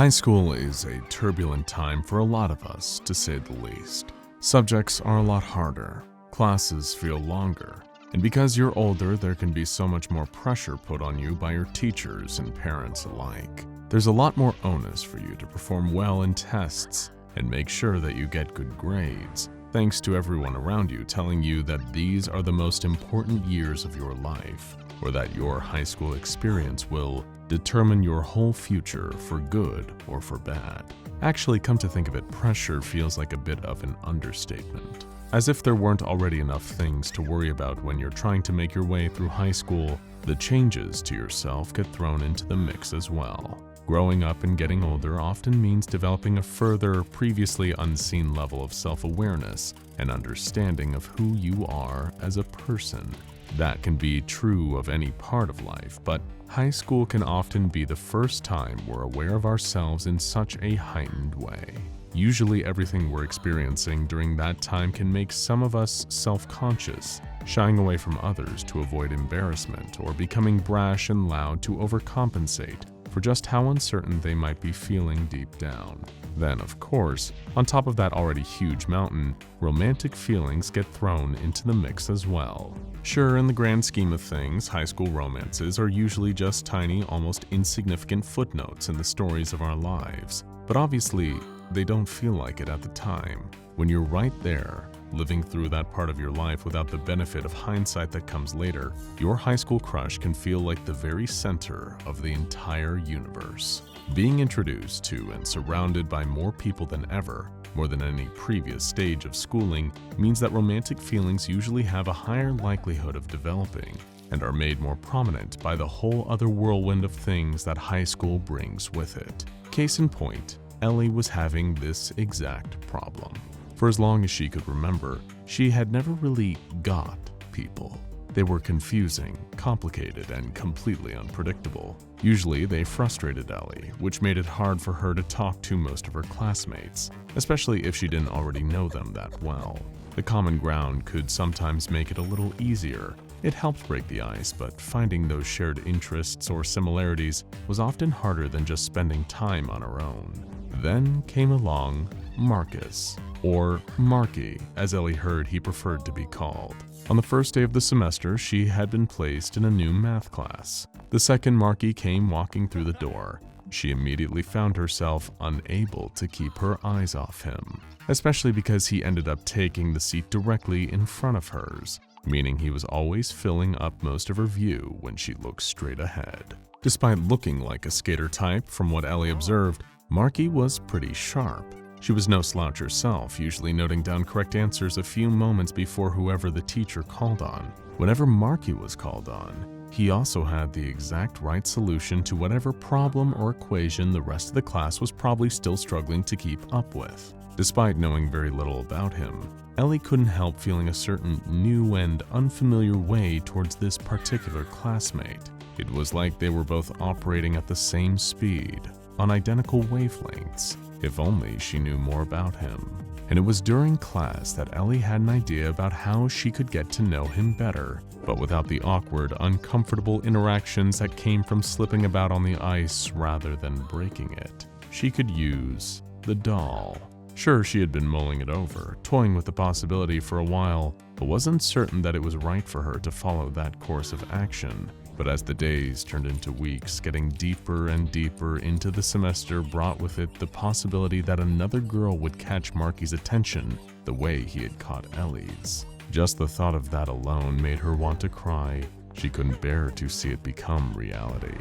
High school is a turbulent time for a lot of us, to say the least. Subjects are a lot harder, classes feel longer, and because you're older, there can be so much more pressure put on you by your teachers and parents alike. There's a lot more onus for you to perform well in tests and make sure that you get good grades, thanks to everyone around you telling you that these are the most important years of your life, or that your high school experience will determine your whole future for good or for bad. Actually, come to think of it, pressure feels like a bit of an understatement. As if there weren't already enough things to worry about when you're trying to make your way through high school, the changes to yourself get thrown into the mix as well. Growing up and getting older often means developing a further, previously unseen level of self-awareness and understanding of who you are as a person. That can be true of any part of life, but high school can often be the first time we're aware of ourselves in such a heightened way. Usually everything we're experiencing during that time can make some of us self-conscious, shying away from others to avoid embarrassment or becoming brash and loud to overcompensate for just how uncertain they might be feeling deep down. Then, of course, on top of that already huge mountain, romantic feelings get thrown into the mix as well. Sure, in the grand scheme of things, high school romances are usually just tiny, almost insignificant footnotes in the stories of our lives. But obviously, they don't feel like it at the time. When you're right there, living through that part of your life without the benefit of hindsight that comes later, your high school crush can feel like the very center of the entire universe. Being introduced to and surrounded by more people than ever, more than any previous stage of schooling, means that romantic feelings usually have a higher likelihood of developing and are made more prominent by the whole other whirlwind of things that high school brings with it. Case in point, Ellie was having this exact problem. For as long as she could remember, she had never really got people. They were confusing, complicated, and completely unpredictable. Usually, they frustrated Ellie, which made it hard for her to talk to most of her classmates, especially if she didn't already know them that well. The common ground could sometimes make it a little easier. It helped break the ice, but finding those shared interests or similarities was often harder than just spending time on her own. Then came along Marcus, or Marky, as Ellie heard he preferred to be called. On the first day of the semester, she had been placed in a new math class. The second Marky came walking through the door, she immediately found herself unable to keep her eyes off him, especially because he ended up taking the seat directly in front of hers, meaning he was always filling up most of her view when she looked straight ahead. Despite looking like a skater type, from what Ellie observed, Marky was pretty sharp. She was no slouch herself, usually noting down correct answers a few moments before whoever the teacher called on. Whenever Marky was called on, he also had the exact right solution to whatever problem or equation the rest of the class was probably still struggling to keep up with. Despite knowing very little about him, Ellie couldn't help feeling a certain new and unfamiliar way towards this particular classmate. It was like they were both operating at the same speed, on identical wavelengths. If only she knew more about him. And it was during class that Ellie had an idea about how she could get to know him better, but without the awkward, uncomfortable interactions that came from slipping about on the ice rather than breaking it. She could use the doll. Sure, she had been mulling it over, toying with the possibility for a while, but wasn't certain that it was right for her to follow that course of action. But as the days turned into weeks, getting deeper and deeper into the semester brought with it the possibility that another girl would catch Marky's attention the way he had caught Ellie's. Just the thought of that alone made her want to cry. She couldn't bear to see it become reality.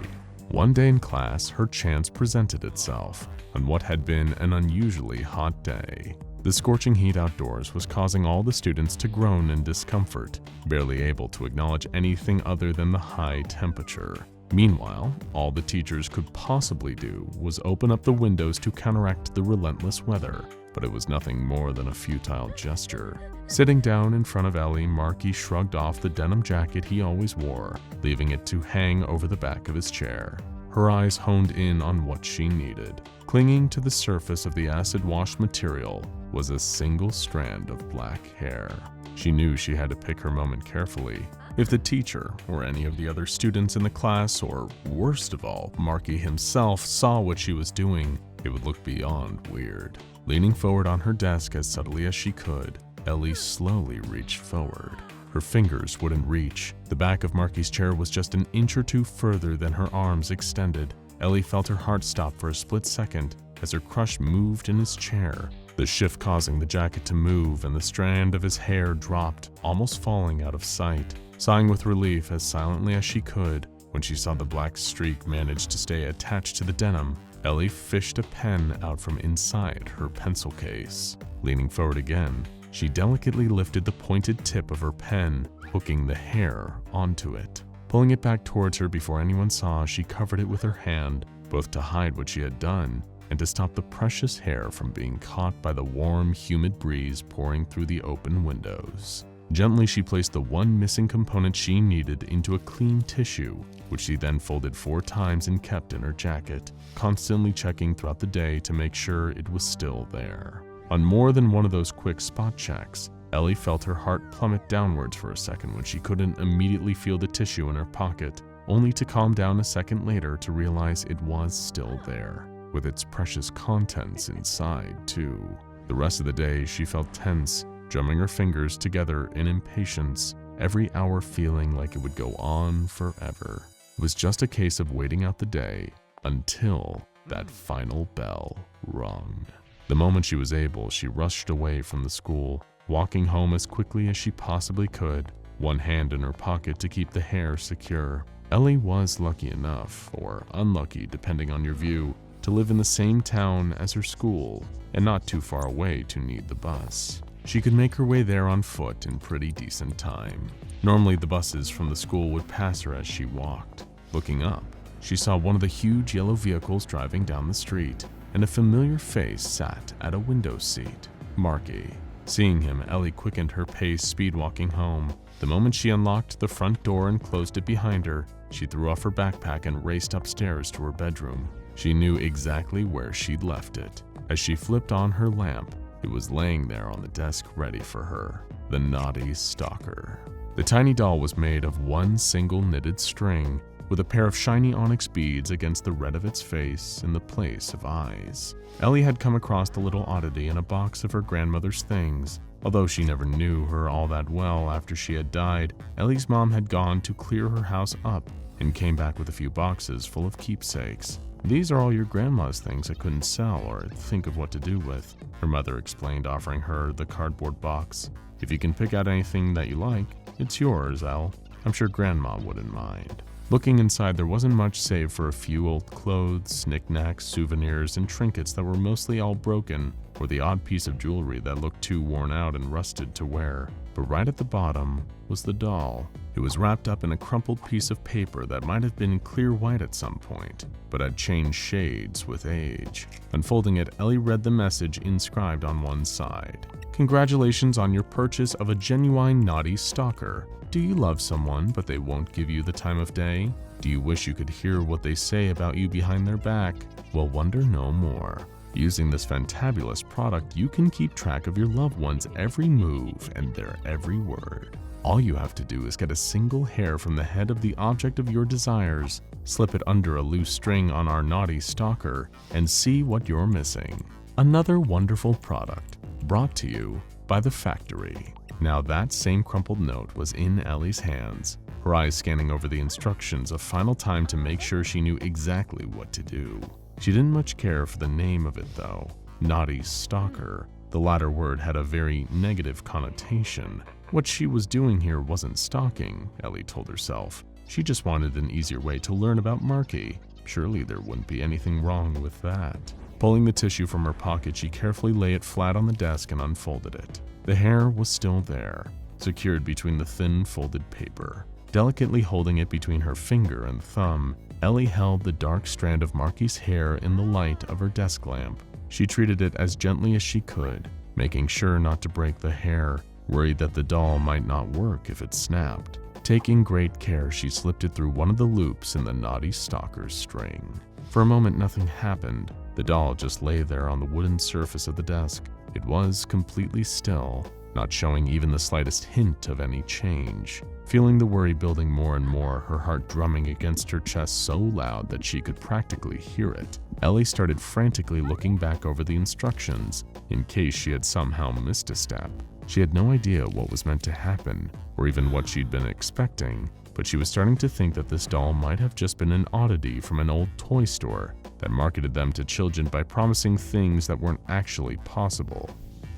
One day in class, her chance presented itself on what had been an unusually hot day. The scorching heat outdoors was causing all the students to groan in discomfort, barely able to acknowledge anything other than the high temperature. Meanwhile, all the teachers could possibly do was open up the windows to counteract the relentless weather, but it was nothing more than a futile gesture. Sitting down in front of Ellie, Marky shrugged off the denim jacket he always wore, leaving it to hang over the back of his chair. Her eyes honed in on what she needed. Clinging to the surface of the acid-washed material was a single strand of black hair. She knew she had to pick her moment carefully. If the teacher, or any of the other students in the class, or worst of all, Marky himself, saw what she was doing, it would look beyond weird. Leaning forward on her desk as subtly as she could, Ellie slowly reached forward. Her fingers wouldn't reach. The back of Marky's chair was just an inch or two further than her arms extended. Ellie felt her heart stop for a split second as her crush moved in his chair, the shift causing the jacket to move and the strand of his hair dropped, almost falling out of sight. Sighing with relief as silently as she could, when she saw the black streak manage to stay attached to the denim, Ellie fished a pen out from inside her pencil case. Leaning forward again, she delicately lifted the pointed tip of her pen, hooking the hair onto it. Pulling it back towards her before anyone saw, she covered it with her hand, both to hide what she had done and to stop the precious hair from being caught by the warm, humid breeze pouring through the open windows. Gently, she placed the one missing component she needed into a clean tissue, which she then folded 4 times and kept in her jacket, constantly checking throughout the day to make sure it was still there. On more than one of those quick spot checks, Ellie felt her heart plummet downwards for a second when she couldn't immediately feel the tissue in her pocket, only to calm down a second later to realize it was still there, with its precious contents inside too. The rest of the day she felt tense, drumming her fingers together in impatience, every hour feeling like it would go on forever. It was just a case of waiting out the day until that final bell rung. The moment she was able, she rushed away from the school, walking home as quickly as she possibly could, one hand in her pocket to keep the hair secure. Ellie was lucky enough, or unlucky depending on your view, to live in the same town as her school and not too far away to need the bus. She could make her way there on foot in pretty decent time. Normally the buses from the school would pass her as she walked. Looking up, she saw one of the huge yellow vehicles driving down the street, and a familiar face sat at a window seat, Marky. Seeing him, Ellie quickened her pace, speed-walking home. The moment she unlocked the front door and closed it behind her, she threw off her backpack and raced upstairs to her bedroom. She knew exactly where she'd left it. As she flipped on her lamp, it was laying there on the desk ready for her, the Knotty Stalker. The tiny doll was made of one single knitted string, with a pair of shiny onyx beads against the red of its face in the place of eyes. Ellie had come across the little oddity in a box of her grandmother's things. Although she never knew her all that well after she had died, Ellie's mom had gone to clear her house up and came back with a few boxes full of keepsakes. "These are all your grandma's things I couldn't sell or think of what to do with," her mother explained, offering her the cardboard box. "If you can pick out anything that you like, it's yours, Elle. I'm sure Grandma wouldn't mind." Looking inside, there wasn't much save for a few old clothes, knickknacks, souvenirs, and trinkets that were mostly all broken, or the odd piece of jewelry that looked too worn out and rusted to wear. But right at the bottom was the doll. It was wrapped up in a crumpled piece of paper that might have been clear white at some point, but had changed shades with age. Unfolding it, Ellie read the message inscribed on one side. "Congratulations on your purchase of a genuine Knotty Stalker. Do you love someone but they won't give you the time of day? Do you wish you could hear what they say about you behind their back? Well, wonder no more. Using this fantabulous product, you can keep track of your loved one's every move and their every word. All you have to do is get a single hair from the head of the object of your desires, slip it under a loose string on our Knotty Stalker, and see what you're missing." Another wonderful product, brought to you by the factory. Now that same crumpled note was in Ellie's hands, her eyes scanning over the instructions a final time to make sure she knew exactly what to do. She didn't much care for the name of it though, Knotty Stalker. The latter word had a very negative connotation. What she was doing here wasn't stalking, Ellie told herself. She just wanted an easier way to learn about Marky. Surely there wouldn't be anything wrong with that. Pulling the tissue from her pocket, she carefully lay it flat on the desk and unfolded it. The hair was still there, secured between the thin folded paper. Delicately holding it between her finger and thumb, Ellie held the dark strand of Marky's hair in the light of her desk lamp. She treated it as gently as she could, making sure not to break the hair, worried that the doll might not work if it snapped. Taking great care, she slipped it through one of the loops in the Knotty Stalker's string. For a moment, nothing happened. The doll just lay there on the wooden surface of the desk. It was completely still. not showing even the slightest hint of any change. Feeling the worry building more and more, her heart drumming against her chest so loud that she could practically hear it, Ellie started frantically looking back over the instructions in case she had somehow missed a step. She had no idea what was meant to happen or even what she'd been expecting, but she was starting to think that this doll might have just been an oddity from an old toy store that marketed them to children by promising things that weren't actually possible.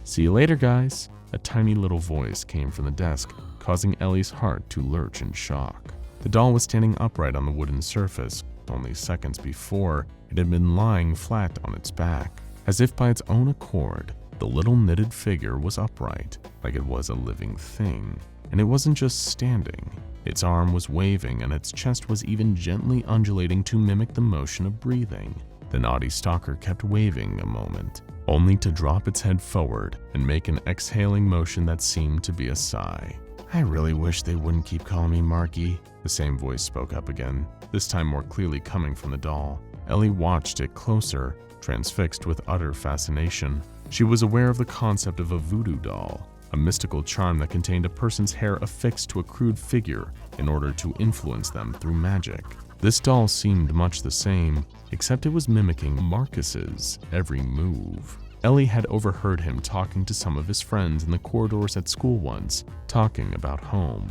"See you later, guys," a tiny little voice came from the desk, causing Ellie's heart to lurch in shock. The doll was standing upright on the wooden surface. Only seconds before, it had been lying flat on its back. As if by its own accord, the little knitted figure was upright, like it was a living thing. And it wasn't just standing. Its arm was waving and its chest was even gently undulating to mimic the motion of breathing. The Knotty Stalker kept waving a moment, only to drop its head forward and make an exhaling motion that seemed to be a sigh. "I really wish they wouldn't keep calling me Marky," the same voice spoke up again, this time more clearly coming from the doll. Ellie watched it closer, transfixed with utter fascination. She was aware of the concept of a voodoo doll, a mystical charm that contained a person's hair affixed to a crude figure in order to influence them through magic. This doll seemed much the same, except it was mimicking Marcus's every move. Ellie had overheard him talking to some of his friends in the corridors at school once, talking about home.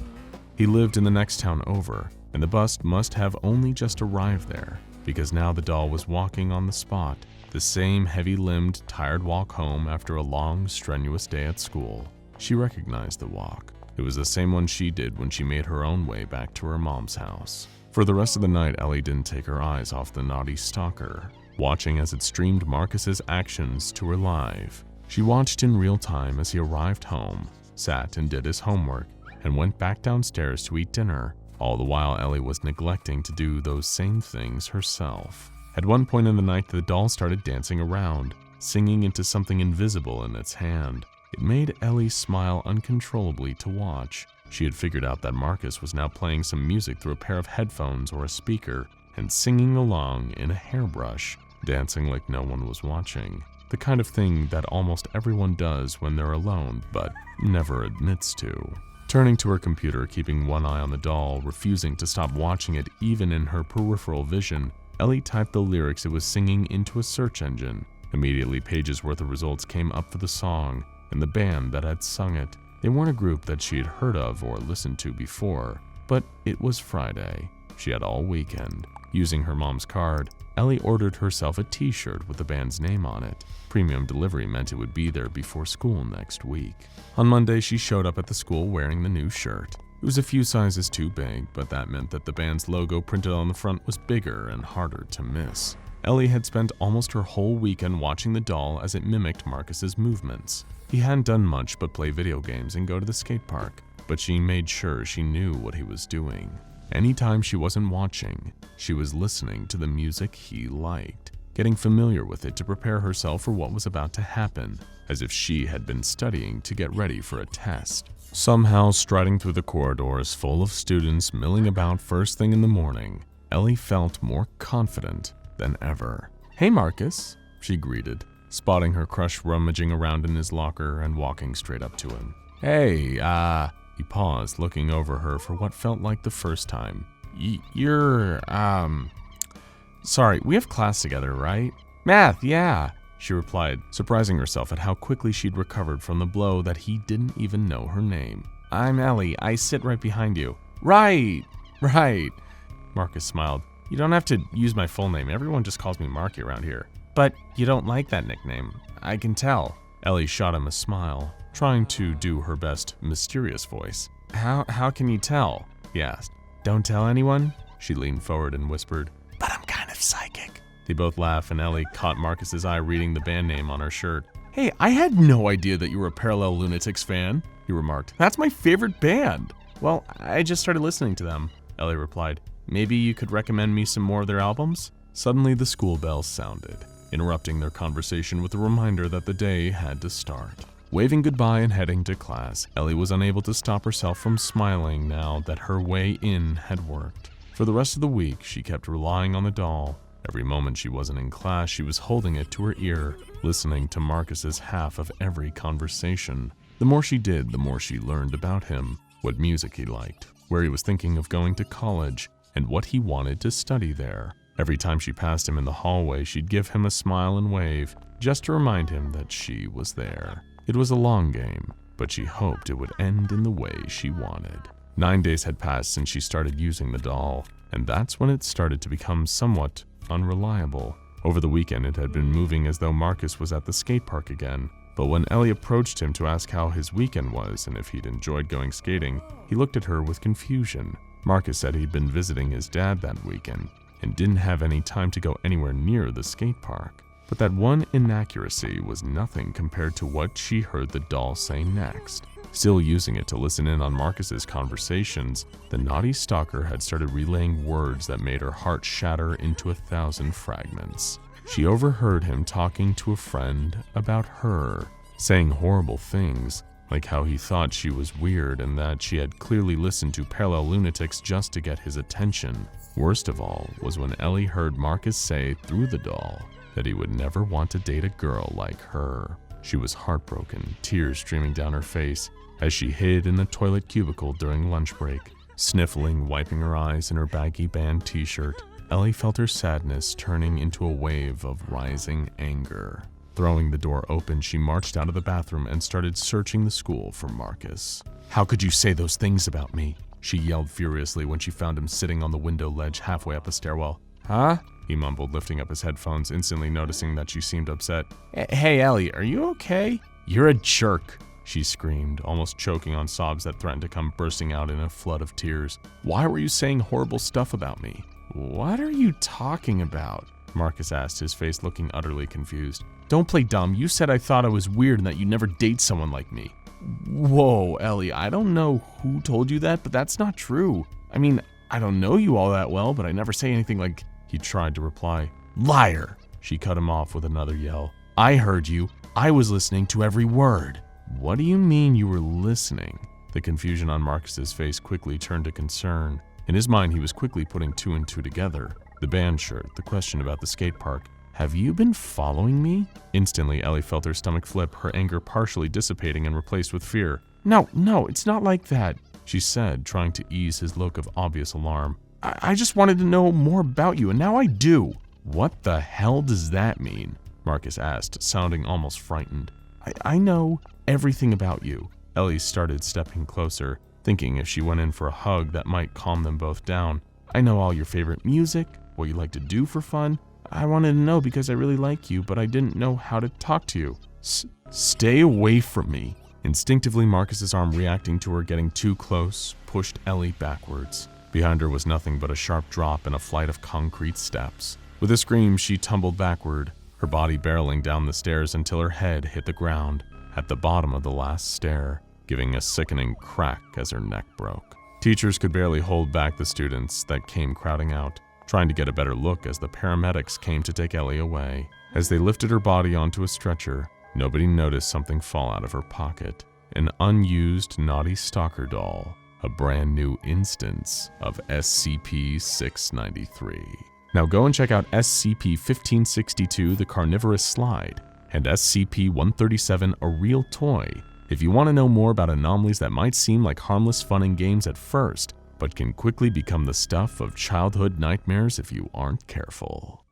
He lived in the next town over, and the bus must have only just arrived there, because now the doll was walking on the spot, the same heavy-limbed, tired walk home after a long, strenuous day at school. She recognized the walk. It was the same one she did when she made her own way back to her mom's house. For the rest of the night, Ellie didn't take her eyes off the Knotty Stalker, watching as it streamed Marcus's actions to her live. She watched in real time as he arrived home, sat and did his homework, and went back downstairs to eat dinner. All the while, Ellie was neglecting to do those same things herself. At one point in the night, the doll started dancing around, singing into something invisible in its hand. It made Ellie smile uncontrollably to watch. She had figured out that Marcus was now playing some music through a pair of headphones or a speaker and singing along in a hairbrush, dancing like no one was watching. The kind of thing that almost everyone does when they're alone, but never admits to. Turning to her computer, keeping one eye on the doll, refusing to stop watching it even in her peripheral vision, Ellie typed the lyrics it was singing into a search engine. Immediately, pages worth of results came up for the song and the band that had sung it. They weren't a group that she had heard of or listened to before, but it was Friday. She had all weekend. Using her mom's card, Ellie ordered herself a t-shirt with the band's name on it. Premium delivery meant it would be there before school next week. On Monday, she showed up at the school wearing the new shirt. It was a few sizes too big, but that meant that the band's logo printed on the front was bigger and harder to miss. Ellie had spent almost her whole weekend watching the doll as it mimicked Marcus's movements. He hadn't done much but play video games and go to the skate park, but she made sure she knew what he was doing. Anytime she wasn't watching, she was listening to the music he liked, getting familiar with it to prepare herself for what was about to happen, as if she had been studying to get ready for a test. Somehow, striding through the corridors full of students milling about first thing in the morning, Ellie felt more confident than ever. "Hey, Marcus," she greeted, spotting her crush rummaging around in his locker and walking straight up to him. "Hey, He paused, looking over her for what felt like the first time. Sorry, we have class together, right?" "Math, yeah," she replied, surprising herself at how quickly she'd recovered from the blow that he didn't even know her name. "I'm Ellie. I sit right behind you." Right. Marcus smiled. "You don't have to use my full name. Everyone just calls me Marky around here." "But you don't like that nickname. I can tell." Ellie shot him a smile, trying to do her best mysterious voice. How can you tell?" he asked. "Don't tell anyone?" She leaned forward and whispered, "But I'm kind of psychic." They both laughed, and Ellie caught Marcus's eye reading the band name on her shirt. "Hey, I had no idea that you were a Parallel Lunatics fan," he remarked. "That's my favorite band." "Well, I just started listening to them," Ellie replied. "Maybe you could recommend me some more of their albums?" Suddenly the school bells sounded, interrupting their conversation with a reminder that the day had to start. Waving goodbye and heading to class, Ellie was unable to stop herself from smiling now that her way in had worked. For the rest of the week, she kept relying on the doll. Every moment she wasn't in class, she was holding it to her ear, listening to Marcus's half of every conversation. The more she did, the more she learned about him, what music he liked, where he was thinking of going to college, and what he wanted to study there. Every time she passed him in the hallway, she'd give him a smile and wave, just to remind him that she was there. It was a long game, but she hoped it would end in the way she wanted. 9 days had passed since she started using the doll, and that's when it started to become somewhat unreliable. Over the weekend, it had been moving as though Marcus was at the skate park again, but when Ellie approached him to ask how his weekend was and if he'd enjoyed going skating, he looked at her with confusion. Marcus said he'd been visiting his dad that weekend and didn't have any time to go anywhere near the skate park. But that one inaccuracy was nothing compared to what she heard the doll say next. Still using it to listen in on Marcus's conversations, the Knotty Stalker had started relaying words that made her heart shatter into 1,000 fragments. She overheard him talking to a friend about her, saying horrible things, like how he thought she was weird and that she had clearly listened to parallel lunatics just to get his attention. Worst of all was when Ellie heard Marcus say through the doll that he would never want to date a girl like her. She was heartbroken, tears streaming down her face as she hid in the toilet cubicle during lunch break. Sniffling, wiping her eyes in her baggy band t-shirt, Ellie felt her sadness turning into a wave of rising anger. Throwing the door open, she marched out of the bathroom and started searching the school for Marcus. "How could you say those things about me?" she yelled furiously when she found him sitting on the window ledge halfway up the stairwell. "Huh?" he mumbled, lifting up his headphones, instantly noticing that she seemed upset. "Hey, Ellie, are you okay?" "You're a jerk," she screamed, almost choking on sobs that threatened to come bursting out in a flood of tears. "Why were you saying horrible stuff about me?" "What are you talking about?" Marcus asked, his face looking utterly confused. "Don't play dumb. You said I thought I was weird and that you'd never date someone like me." "Whoa, Ellie, I don't know who told you that, but that's not true. I mean, I don't know you all that well, but I never say anything like..." He tried to reply. "Liar!" She cut him off with another yell. "I heard you. I was listening to every word." "What do you mean you were listening?" The confusion on Marcus's face quickly turned to concern. In his mind, he was quickly putting two and two together. The band shirt, the question about the skate park. "Have you been following me?" Instantly, Ellie felt her stomach flip, her anger partially dissipating and replaced with fear. No, it's not like that," she said, trying to ease his look of obvious alarm. I just wanted to know more about you, and now I do." "What the hell does that mean?" Marcus asked, sounding almost frightened. I know everything about you." Ellie started stepping closer, thinking if she went in for a hug that might calm them both down. "I know all your favorite music, what you like to do for fun. I wanted to know because I really like you, but I didn't know how to talk to you." Stay away from me." Instinctively, Marcus's arm, reacting to her getting too close, pushed Ellie backwards. Behind her was nothing but a sharp drop and a flight of concrete steps. With a scream, she tumbled backward, her body barreling down the stairs until her head hit the ground at the bottom of the last stair, giving a sickening crack as her neck broke. Teachers could barely hold back the students that came crowding out, trying to get a better look as the paramedics came to take Ellie away. As they lifted her body onto a stretcher, nobody noticed something fall out of her pocket. An unused Knotty Stalker doll, a brand new instance of SCP-693. Now go and check out SCP-1562, the Carnivorous Slide, and SCP-137, a real toy, if you want to know more about anomalies that might seem like harmless fun and games at first, but can quickly become the stuff of childhood nightmares if you aren't careful.